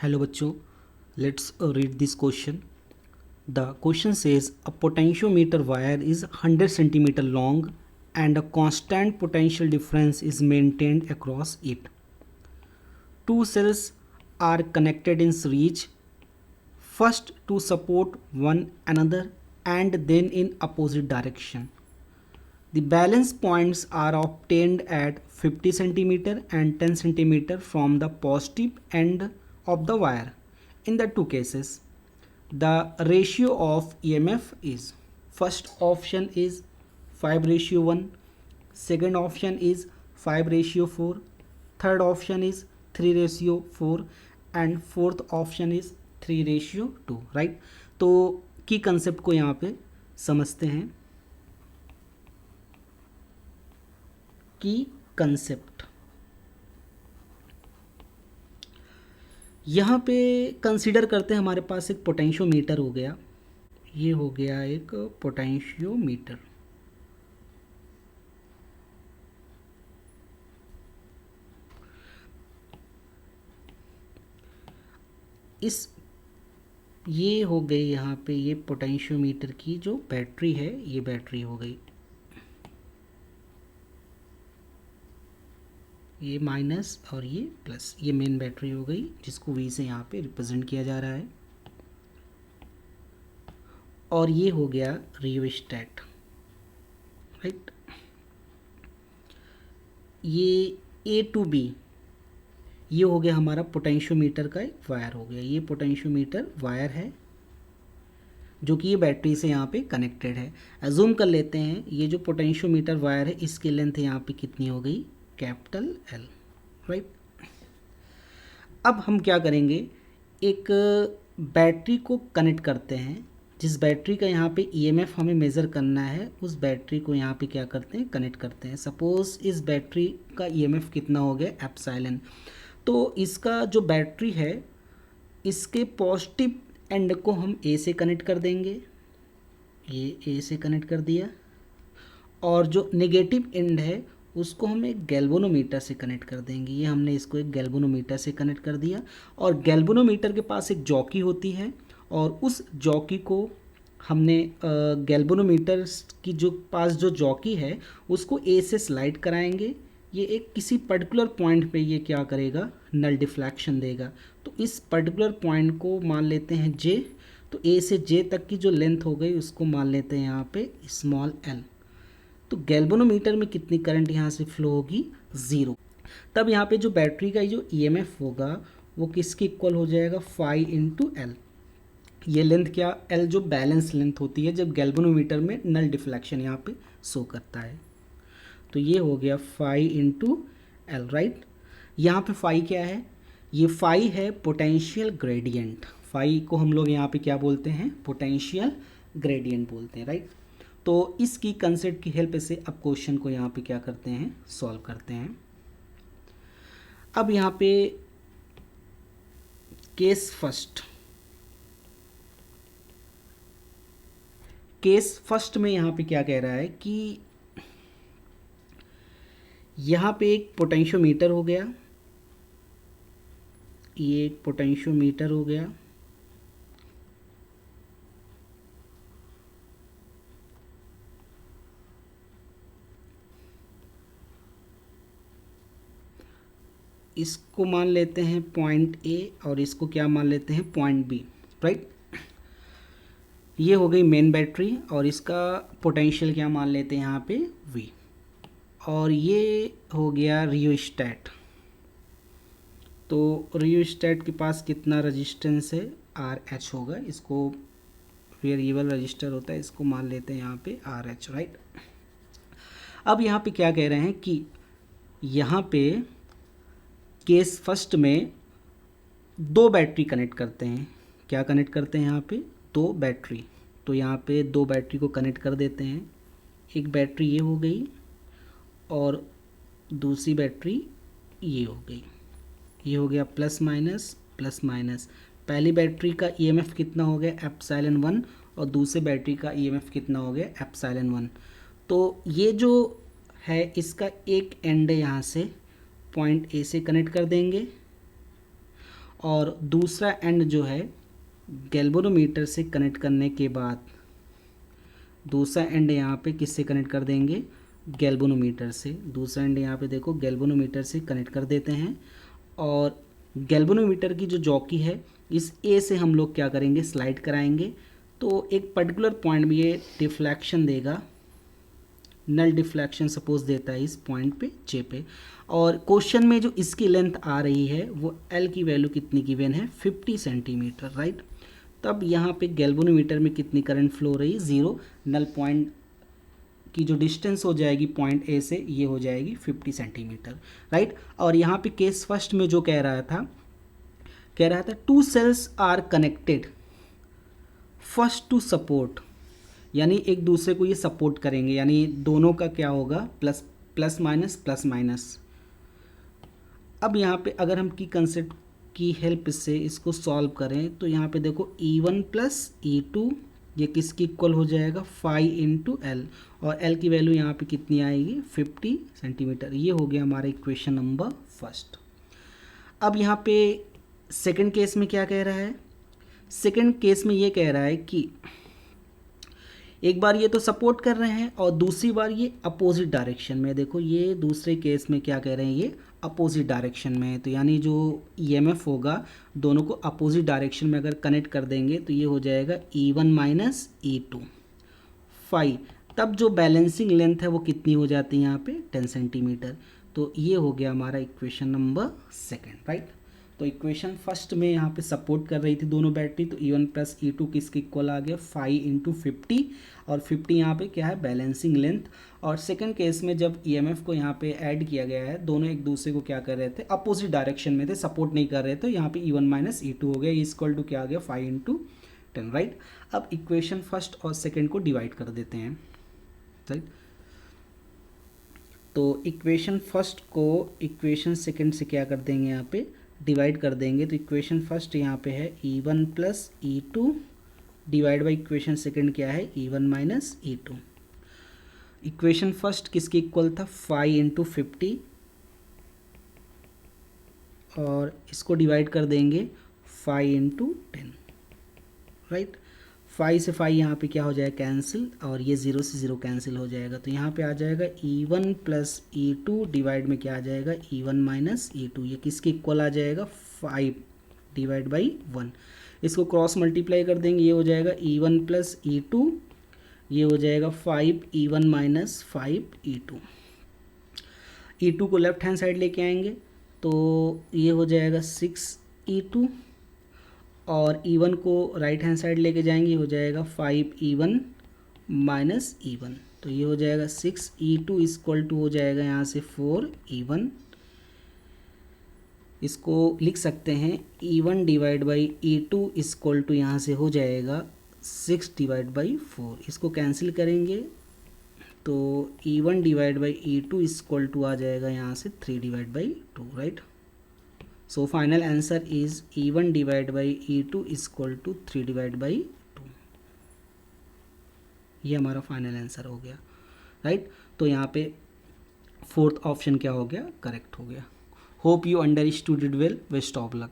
Hello bachcho, let's read this question. The question says a potentiometer wire is 100 centimeter long and a constant potential difference is maintained across it. Two cells are connected in series, first to support one another and then in opposite direction. The balance points are obtained at 50 centimeter and 10 centimeter from the positive end of the wire. In the two cases, the ratio of EMF is, first option is 5:1, second option is 5:4, third option is 3:4 and fourth option is 3:2, right. तो की concept को यहाँ पे समझते हैं. की concept यहाँ पे कंसीडर करते हैं. हमारे पास एक पोटेंशियोमीटर हो गया, ये हो गया एक पोटेंशियोमीटर. इस ये हो गई यहाँ पे ये पोटेंशियोमीटर की जो बैटरी है, ये बैटरी हो गई, ये माइनस और ये प्लस, ये मेन बैटरी हो गई जिसको V से यहाँ पे रिप्रेजेंट किया जा रहा है. और ये हो गया रियोस्टेट, राइट. ये A to B ये हो गया हमारा पोटेंशियोमीटर का एक वायर हो गया. ये पोटेंशियोमीटर वायर है जो कि ये बैटरी से यहाँ पे कनेक्टेड है. एज्यूम कर लेते हैं ये जो पोटेंशियोमीटर वायर है इसकी लेंथ यहाँ पे कितनी हो गई, कैपिटल L, राइट. अब हम क्या करेंगे, एक बैटरी को कनेक्ट करते हैं. जिस बैटरी का यहाँ पे EMF हमें मेज़र करना है उस बैटरी को यहाँ पे क्या करते हैं, कनेक्ट करते हैं. सपोज़ इस बैटरी का EMF कितना हो गया, एप्सिलॉन. तो इसका जो बैटरी है इसके पॉजिटिव एंड को हम A से कनेक्ट कर देंगे, ये A से कनेक्ट कर दिया. और जो नेगेटिव एंड है उसको हम एक गैल्वेनोमीटर से कनेक्ट कर देंगे. ये हमने इसको एक गैल्वेनोमीटर से कनेक्ट कर दिया. और गैल्वेनोमीटर के पास एक जॉकी होती है और उस जॉकी को हमने गैल्वेनोमीटर की जो पास जो जॉकी है उसको A से स्लाइड कराएंगे. ये एक किसी पर्टिकुलर पॉइंट पे ये क्या करेगा, नल डिफ्लेक्शन देगा. तो इस पर्टिकुलर पॉइंट को मान लेते हैं J. तो A से J तक की जो लेंथ हो गई उसको मान लेते हैं यहाँ पे स्मॉल l. तो गैल्वेनोमीटर में कितनी करंट यहाँ से फ्लो होगी, 0. तब यहाँ पे जो बैटरी का जो EMF होगा वो किसके इक्वल हो जाएगा, 5 × L. ये लेंथ क्या, L जो बैलेंस लेंथ होती है जब गैल्वेनोमीटर में नल डिफ्लेक्शन यहाँ पे शो करता है. तो ये हो गया 5 × L, राइट. यहाँ पे फाई क्या है, ये फाई है पोटेंशियल ग्रेडियंट. फाई को हम लोग यहाँ पे क्या बोलते हैं, पोटेंशियल ग्रेडियंट बोलते हैं, राइट. तो इसकी कंसेप्ट की हेल्प से अब क्वेश्चन को यहाँ पे क्या करते हैं, सॉल्व करते हैं. अब यहाँ पे केस फर्स्ट में यहाँ पे क्या कह रहा है कि यहाँ पे एक पोटेंशियोमीटर हो गया, ये एक पोटेंशियोमीटर हो गया. इसको मान लेते हैं पॉइंट A और इसको क्या मान लेते हैं, पॉइंट B, राइट. ये हो गई मेन बैटरी और इसका पोटेंशियल क्या मान लेते हैं यहाँ पे, V. और ये हो गया रियोस्टेट. तो रियोस्टेट के पास कितना रेजिस्टेंस है, RH होगा. इसको वेरिएबल रजिस्टर होता है, इसको मान लेते हैं यहाँ पे RH, राइट. अब यहाँ पे क्या कह रहे हैं कि यहाँ पे केस फर्स्ट में 2 बैटरी कनेक्ट करते हैं. क्या कनेक्ट करते हैं यहाँ पे, 2 बैटरी. तो यहाँ पे 2 बैटरी को कनेक्ट कर देते हैं. एक बैटरी ये हो गई और दूसरी बैटरी ये हो गई. ये हो गया प्लस माइनस प्लस माइनस. पहली बैटरी का EMF कितना हो गया, एप्सिलॉन 1 और दूसरी बैटरी का EMF कितना हो गया, एप्सिलॉन 1. तो ये जो है इसका एक एंड यहाँ से पॉइंट A से कनेक्ट कर देंगे और दूसरा एंड जो है गैल्वेनोमीटर से कनेक्ट करने के बाद दूसरा एंड यहाँ पे किससे कनेक्ट कर देंगे, गैल्वेनोमीटर से। दूसरा एंड यहाँ पे देखो गैल्वेनोमीटर से कनेक्ट कर देते हैं और गैल्वेनोमीटर की जो जॉकी है इस ए से हम लोग क्या करेंगे, स्लाइड कराएंगे। तो एक पर्टिकुलर पॉइंट में ये डिफ्लेक्शन देगा, नल डिफ्लेक्शन सपोज देता है इस पॉइंट पे जे पे। और क्वेश्चन में जो इसकी लेंथ आ रही है वो एल की वैल्यू कितनी गिवन है, 50 सेंटीमीटर, राइट। तब यहाँ पे गैल्वेनोमीटर में कितनी करंट फ्लो हो रही है, 0। नल पॉइंट की जो डिस्टेंस हो जाएगी पॉइंट ए से ये हो जाएगी 50 सेंटीमीटर, राइट। और यहाँ पे केस फर्स्ट में जो कह रहा था two cells are connected first to support, यानी एक दूसरे को ये सपोर्ट करेंगे, यानी दोनों का क्या होगा, plus plus minus plus minus. अब यहाँ पे अगर हम की कंसेप्ट की हेल्प से इसको सॉल्व करें तो यहाँ पे देखो E1 प्लस E2 ये किसकी इक्वल हो जाएगा, 5 इंटू एल, और एल की वैल्यू यहाँ पे कितनी आएगी, 50 सेंटीमीटर। ये हो गया हमारा इक्वेशन नंबर फर्स्ट। अब यहाँ पे सेकंड केस में क्या कह रहा है, सेकंड केस में ये कह रहा है कि एक बार ये तो सपोर्ट कर रहे हैं और दूसरी बार ये अपोजिट डायरेक्शन में। देखो ये दूसरे केस में क्या कह रहे हैं, ये अपोजिट डायरेक्शन में है। तो यानी जो ईएमएफ होगा दोनों को अपोजिट डायरेक्शन में अगर कनेक्ट कर देंगे तो ये हो जाएगा E1 माइनस E2 5। तब जो बैलेंसिंग लेंथ है वो कितनी हो जाती है यहाँ पे, 10 सेंटीमीटर। तो ये हो गया हमारा इक्वेशन नंबर सेकेंड, राइट। तो इक्वेशन फर्स्ट में यहाँ पे सपोर्ट कर रही थी दोनों बैटरी, तो E1 प्लस E2 किसके इक्वल आ गया, 5 इंटू 50, और 50 यहाँ पे क्या है, बैलेंसिंग लेंथ। और सेकंड केस में जब EMF को यहाँ पे ऐड किया गया है, दोनों एक दूसरे को क्या कर रहे थे, अपोजिट डायरेक्शन में थे, सपोर्ट नहीं कर रहे थे। यहाँ पे E1 माइनस E2 हो गया, इक्वल टू क्या आ गया, 5 इंटू 10, राइट। अब इक्वेशन फर्स्ट और सेकेंड को डिवाइड कर देते हैं, राइट। तो इक्वेशन फर्स्ट को इक्वेशन सेकेंड से क्या कर देंगे, यहाँ पे डिवाइड कर देंगे। तो इक्वेशन फर्स्ट यहाँ पे है E1 plus E2 divide by equation second क्या है, E1 minus E2। Equation first किसके इक्वल था, 5 इंटू 50, और इसको डिवाइड कर देंगे 5 इंटू 10, राइट। 5 से 5 यहाँ पे क्या हो जाएगा, कैंसिल, और ये 0 से 0 कैंसिल हो जाएगा। तो यहाँ पे आ जाएगा E1 प्लस E2 डिवाइड में क्या आ जाएगा, E1 माइनस E2। ये किसके इक्वल आ जाएगा, 5 डिवाइड बाई 1। इसको क्रॉस मल्टीप्लाई कर देंगे, ये हो जाएगा E1 प्लस E2, ये हो जाएगा 5 E1 माइनस 5 E2। E2 को लेफ्ट हैंड साइड लेके आएंगे तो ये हो जाएगा 6 E2, और E1 को राइट हैंड साइड लेके जाएंगे, हो जाएगा 5 E1 माइनस E1। तो ये हो जाएगा 6 E2 इक्वल टू हो जाएगा यहाँ से 4 E1। इसको लिख सकते हैं E1 divide by E2 equal to यहाँ से हो जाएगा 6 डिवाइड बाई 4। इसको कैंसिल करेंगे तो E1 divide by E2 equal to आ जाएगा यहाँ से 3 divide by 2, right. So final answer is E1 divided by E2 is equal to 3 divided by 2। ये हमारा फाइनल आंसर हो गया, राइट। तो यहाँ पे फोर्थ ऑप्शन क्या हो गया, करेक्ट हो गया। Hope you understood it well, best of luck.